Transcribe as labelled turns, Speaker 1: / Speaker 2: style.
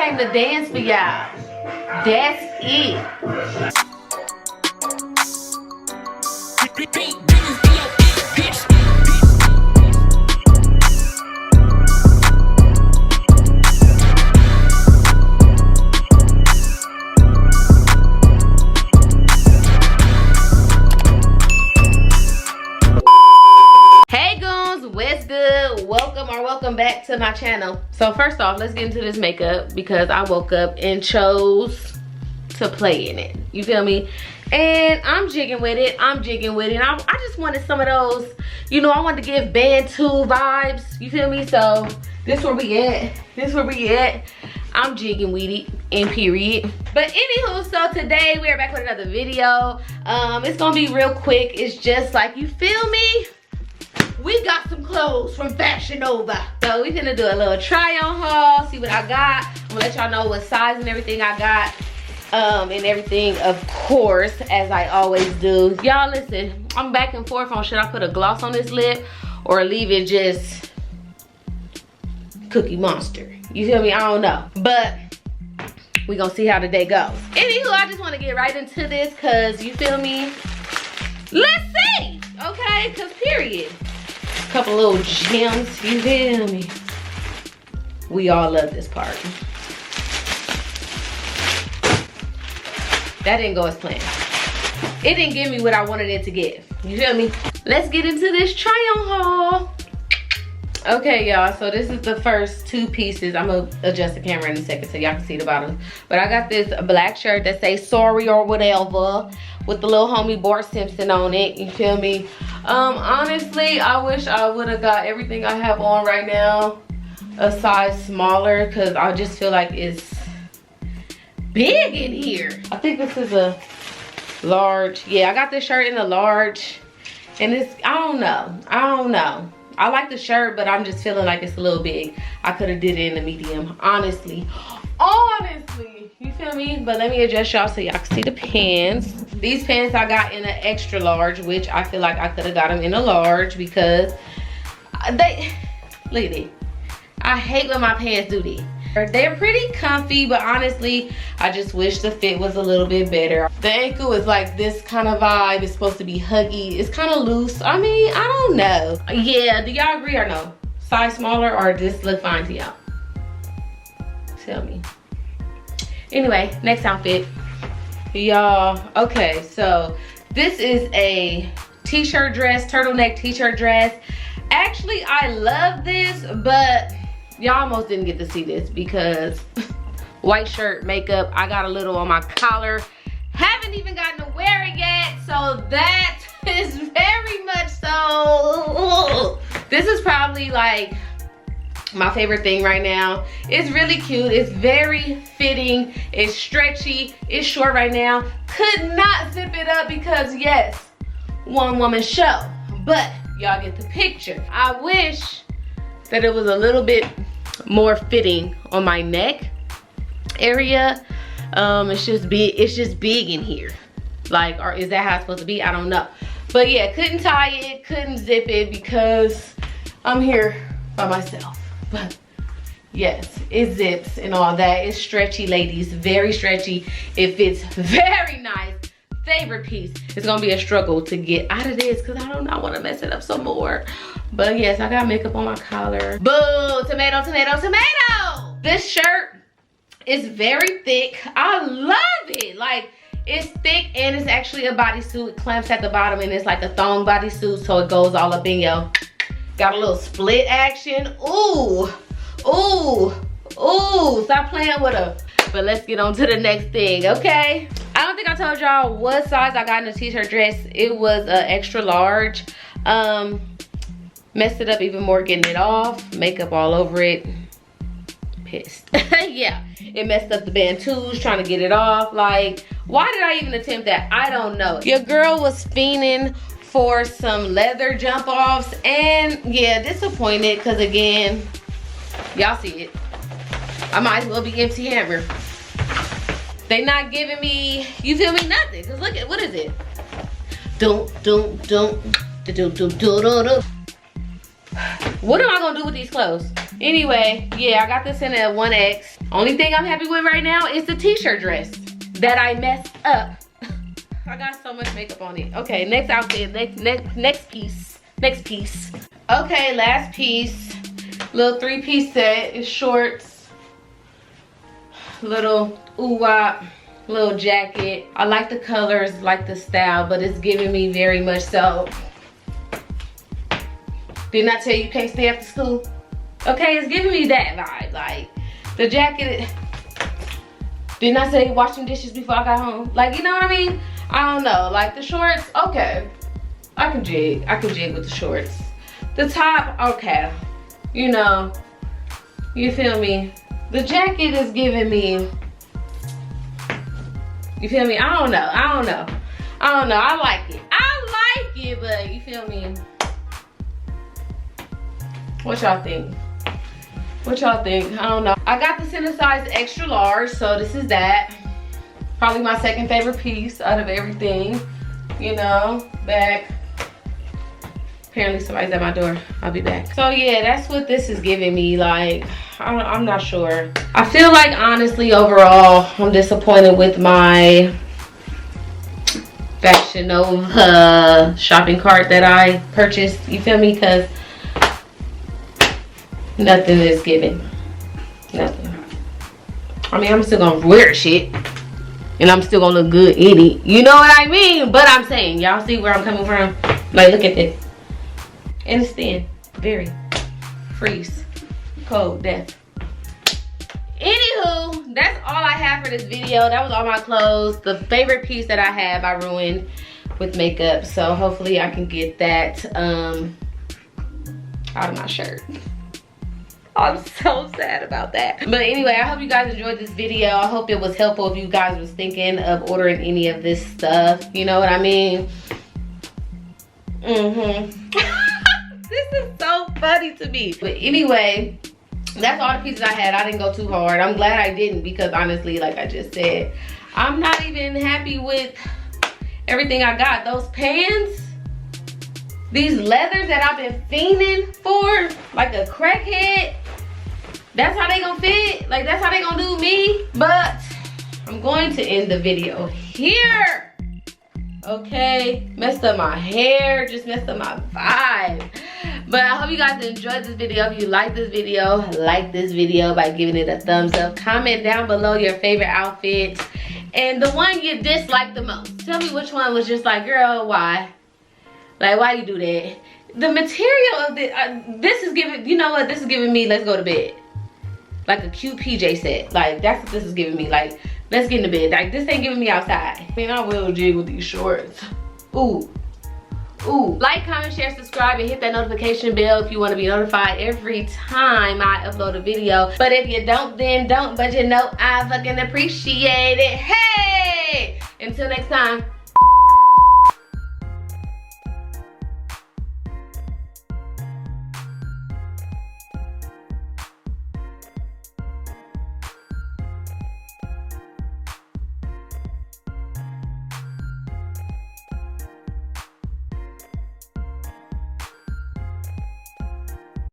Speaker 1: came to dance for y'all. That's it. Hey goons, what's good? Welcome back to my channel. So first off, let's get into this makeup because I woke up and chose to play in it. You feel me? And I'm jigging with it. I just wanted some of those, you know, I wanted to give band 2 vibes. You feel me? So this where we at. I'm jigging with it, in period. But anywho, so today we are back with another video. It's gonna be real quick. It's just like, you feel me? We got some clothes from Fashion Nova. So we finna do a little try on haul, see what I got. I'm gonna let y'all know what size and everything I got. And everything, of course, as I always do. Y'all listen, I'm back and forth on should I put a gloss on this lip or leave it just Cookie Monster. You feel me? I don't know. But we gonna see how the day goes. Anywho, I just wanna get right into this cause you feel me? Let's see! Okay, cause period. Couple little gems, you feel me? We all love this part. That didn't go as planned. It didn't give me what I wanted it to give. You feel me? Let's get into this try-on haul. Okay, y'all, so this is the first 2 pieces. I'm gonna adjust the camera in a second so y'all can see the bottom. But I got this black shirt that says sorry or whatever with the little homie Bart Simpson on it. You feel me? Honestly, I wish I would have got everything I have on right now a size smaller because I just feel like it's big in here. I think this is a large. Yeah, I got this shirt in a large and it's, I don't know. I like the shirt, but I'm just feeling like it's a little big. I could have did it in a medium, honestly, you feel me? But let me adjust y'all so y'all can see the pants. These pants I got in an extra large, which I feel like I could have got them in a large because they, look at it. I hate when my pants do this. They're pretty comfy, but honestly, I just wish the fit was a little bit better. The ankle is like this kind of vibe. It's supposed to be huggy. It's kind of loose. I mean, I don't know. Yeah, do y'all agree or no? Size smaller or just look fine to y'all? Tell me. Anyway, next outfit. Y'all, okay, so this is a t-shirt dress, turtleneck t-shirt dress. Actually, I love this, but y'all almost didn't get to see this because white shirt, makeup, I got a little on my collar. Haven't even gotten to wear it yet, so that is very much so. This is probably like my favorite thing right now. It's really cute, it's very fitting, it's stretchy, it's short right now. Could not zip it up because yes, one woman show, but y'all get the picture. I wish that it was a little bit more fitting on my neck area. It's just big in here. Like, or is that how it's supposed to be? I don't know. But yeah, couldn't tie it, couldn't zip it because I'm here by myself. But yes, it zips and all that. It's stretchy, ladies, very stretchy. It fits very nice. Favorite piece. It's gonna be a struggle to get out of this because I do not want to mess it up some more. But yes, I got makeup on my collar. Boo! Tomato, tomato, tomato! This shirt is very thick. I love it. Like, it's thick and it's actually a bodysuit. It clamps at the bottom and it's like a thong bodysuit, so it goes all up in your. Got a little split action. Ooh, ooh, ooh! Stop playing with her. But let's get on to the next thing, okay? I don't think I told y'all what size I got in the t-shirt dress. It was an extra large. Messed it up even more getting it off. Makeup all over it. Pissed. Yeah, it messed up the band 2s trying to get it off. Like, why did I even attempt that? I don't know. Your girl was fiending for some leather jump offs and yeah, disappointed because again, y'all see it. I might as well be empty hammer. They not giving me, you feel me, nothing. Cause look at, what is it? What am I gonna do with these clothes? Anyway, yeah, I got this in a 1X. Only thing I'm happy with right now is the t-shirt dress that I messed up. I got so much makeup on it. Okay, next outfit, next piece. Okay, last piece. Little 3-piece set. It's shorts, little ooh-wop, little jacket. I like the colors, like the style, but it's giving me very much so. Didn't I tell you can't stay after school? Okay, it's giving me that vibe. Like the jacket. Didn't I say washing dishes before I got home? Like, you know what I mean? I don't know. Like the shorts, okay. I can jig with the shorts. The top, okay. You know, you feel me? The jacket is giving me, you feel me? I don't know. I like it, but you feel me? What y'all think? I don't know. I got this in a size extra large, so this is that. Probably my second favorite piece out of everything. You know, back. Apparently somebody's at my door. I'll be back. So yeah, that's what this is giving me. Like, I'm not sure. I feel like honestly overall, I'm disappointed with my Fashion Nova shopping cart that I purchased. You feel me? Because nothing is giving. Nothing. I mean, I'm still gonna wear shit. And I'm still gonna look good in it. You know what I mean? But I'm saying, y'all see where I'm coming from? Like, look at this. And it's thin. Very. Freeze. Cold. Death. Anywho, that's all I have for this video. That was all my clothes. The favorite piece that I have, I ruined with makeup. So hopefully I can get that out of my shirt. I'm so sad about that. But anyway, I hope you guys enjoyed this video. I hope it was helpful if you guys was thinking of ordering any of this stuff. You know what I mean? This is so funny to me. But anyway, that's all the pieces I had. I didn't go too hard. I'm glad I didn't, because honestly, like I just said, I'm not even happy with everything I got. Those pants, these leathers that I've been fiending for like a crackhead, that's how they gonna fit. Like, that's how they gonna do me. But I'm going to end the video here. Okay, messed up my hair, just messed up my vibe. But I hope you guys enjoyed this video. If you like this video by giving it a thumbs up. Comment down below your favorite outfit and the one you dislike the most. Tell me which one was just like, girl, why? Like, why you do that? The material of this is giving, you know what? This is giving me, let's go to bed. Like a cute PJ set. Like, that's what this is giving me. Like, let's get in the bed. Like, this ain't giving me outside. I mean, I will jig with these shorts. Ooh. Ooh. Like, comment, share, subscribe, and hit that notification bell if you want to be notified every time I upload a video. But if you don't, then don't. But you know I fucking appreciate it. Hey! Until next time.